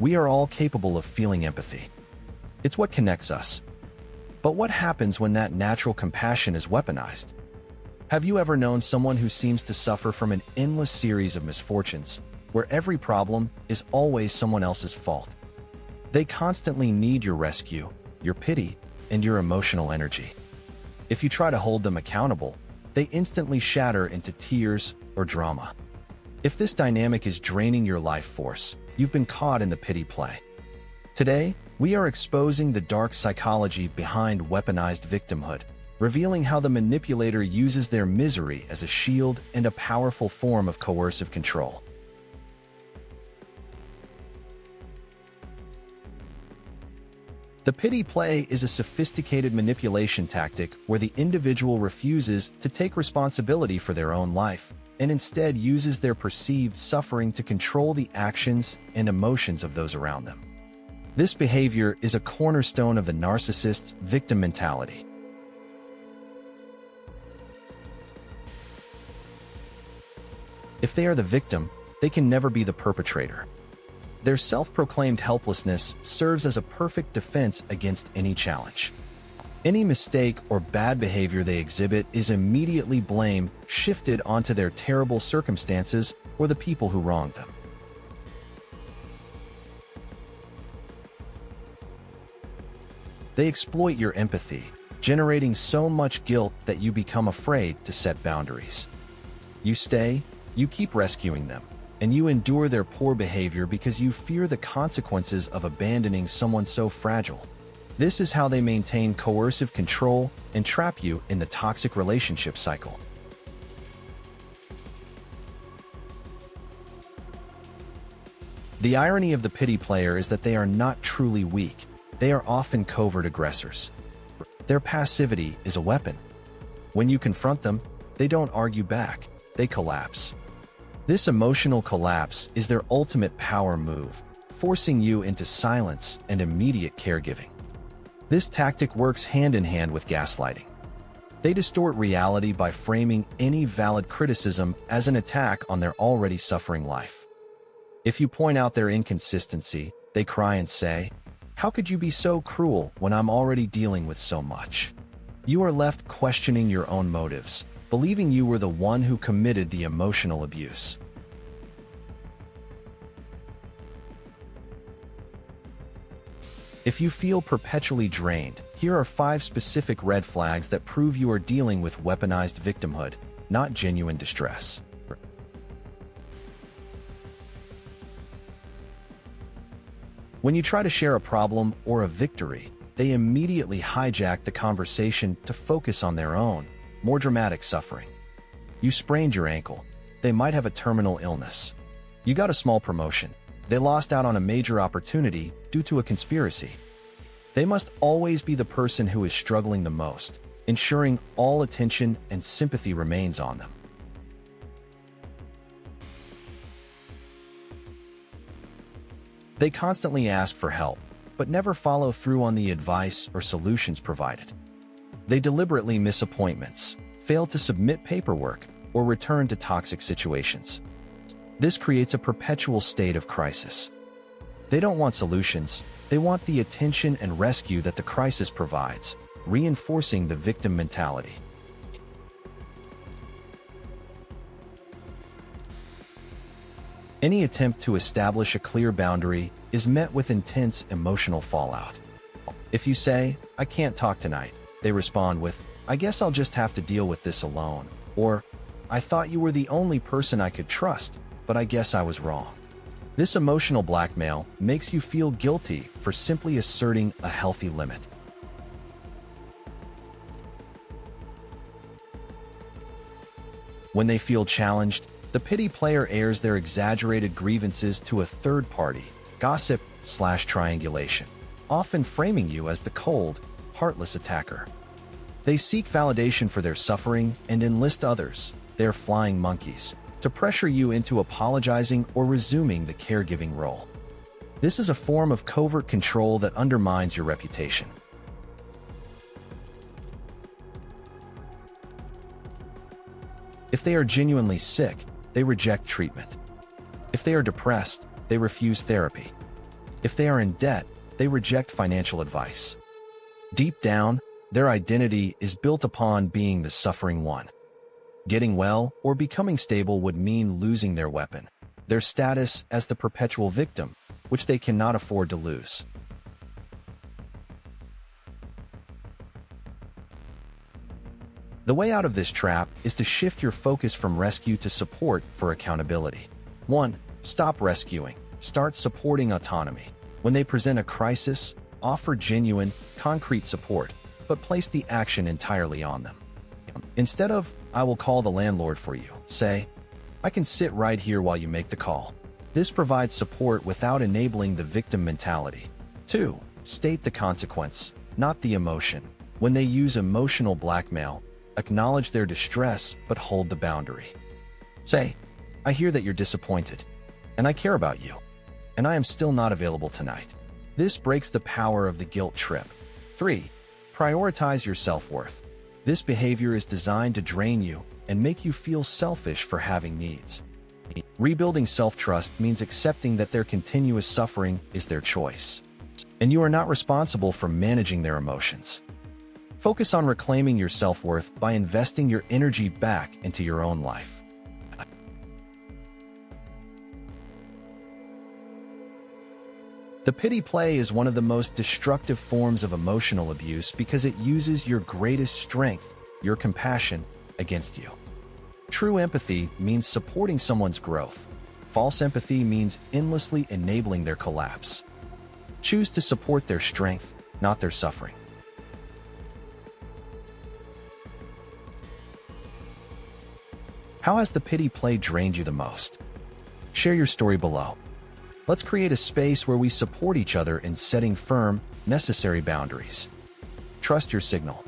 We are all capable of feeling empathy. It's what connects us. But what happens when that natural compassion is weaponized? Have you ever known someone who seems to suffer from an endless series of misfortunes, where every problem is always someone else's fault? They constantly need your rescue, your pity, and your emotional energy. If you try to hold them accountable, they instantly shatter into tears or drama. If this dynamic is draining your life force, you've been caught in the pity play. Today, we are exposing the dark psychology behind weaponized victimhood, revealing how the manipulator uses their misery as a shield and a powerful form of coercive control. The pity play is a sophisticated manipulation tactic where the individual refuses to take responsibility for their own life and instead uses their perceived suffering to control the actions and emotions of those around them. This behavior is a cornerstone of the narcissist's victim mentality. If they are the victim, they can never be the perpetrator. Their self-proclaimed helplessness serves as a perfect defense against any challenge. Any mistake or bad behavior they exhibit is immediately blamed shifted onto their terrible circumstances or the people who wronged them. They exploit your empathy, generating so much guilt that you become afraid to set boundaries. You stay, you keep rescuing them, and you endure their poor behavior because you fear the consequences of abandoning someone so fragile. This is how they maintain coercive control and trap you in the toxic relationship cycle. The irony of the pity player is that they are not truly weak. They are often covert aggressors. Their passivity is a weapon. When you confront them, they don't argue back, they collapse. This emotional collapse is their ultimate power move, forcing you into silence and immediate caregiving. This tactic works hand in hand with gaslighting. They distort reality by framing any valid criticism as an attack on their already suffering life. If you point out their inconsistency, they cry and say, "How could you be so cruel when I'm already dealing with so much?" You are left questioning your own motives, believing you were the one who committed the emotional abuse. If you feel perpetually drained, here are 5 specific red flags that prove you are dealing with weaponized victimhood, not genuine distress. When you try to share a problem or a victory, they immediately hijack the conversation to focus on their own, more dramatic suffering. You sprained your ankle. They might have a terminal illness. You got a small promotion. They lost out on a major opportunity due to a conspiracy. They must always be the person who is struggling the most, ensuring all attention and sympathy remains on them. They constantly ask for help, but never follow through on the advice or solutions provided. They deliberately miss appointments, fail to submit paperwork, or return to toxic situations. This creates a perpetual state of crisis. They don't want solutions, they want the attention and rescue that the crisis provides, reinforcing the victim mentality. Any attempt to establish a clear boundary is met with intense emotional fallout. If you say, "I can't talk tonight," they respond with, "I guess I'll just have to deal with this alone," or, "I thought you were the only person I could trust, but I guess I was wrong." This emotional blackmail makes you feel guilty for simply asserting a healthy limit. When they feel challenged, the pity player airs their exaggerated grievances to a third party, gossip/triangulation, often framing you as the cold, heartless attacker. They seek validation for their suffering and enlist others, their flying monkeys, to pressure you into apologizing or resuming the caregiving role. This is a form of covert control that undermines your reputation. If they are genuinely sick, they reject treatment. If they are depressed, they refuse therapy. If they are in debt, they reject financial advice. Deep down, their identity is built upon being the suffering one. Getting well or becoming stable would mean losing their weapon, their status as the perpetual victim, which they cannot afford to lose. The way out of this trap is to shift your focus from rescue to support for accountability. 1. Stop rescuing. Start supporting autonomy. When they present a crisis, offer genuine, concrete support, but place the action entirely on them. Instead of, "I will call the landlord for you," say, "I can sit right here while you make the call." This provides support without enabling the victim mentality. 2. State the consequence, not the emotion. When they use emotional blackmail, acknowledge their distress but hold the boundary. Say, "I hear that you're disappointed, and I care about you, and I am still not available tonight." This breaks the power of the guilt trip. 3. Prioritize your self-worth. This behavior is designed to drain you and make you feel selfish for having needs. Rebuilding self-trust means accepting that their continuous suffering is their choice, and you are not responsible for managing their emotions. Focus on reclaiming your self-worth by investing your energy back into your own life. The pity play is one of the most destructive forms of emotional abuse because it uses your greatest strength, your compassion, against you. True empathy means supporting someone's growth. False empathy means endlessly enabling their collapse. Choose to support their strength, not their suffering. How has the pity play drained you the most? Share your story below. Let's create a space where we support each other in setting firm, necessary boundaries. Trust your signal.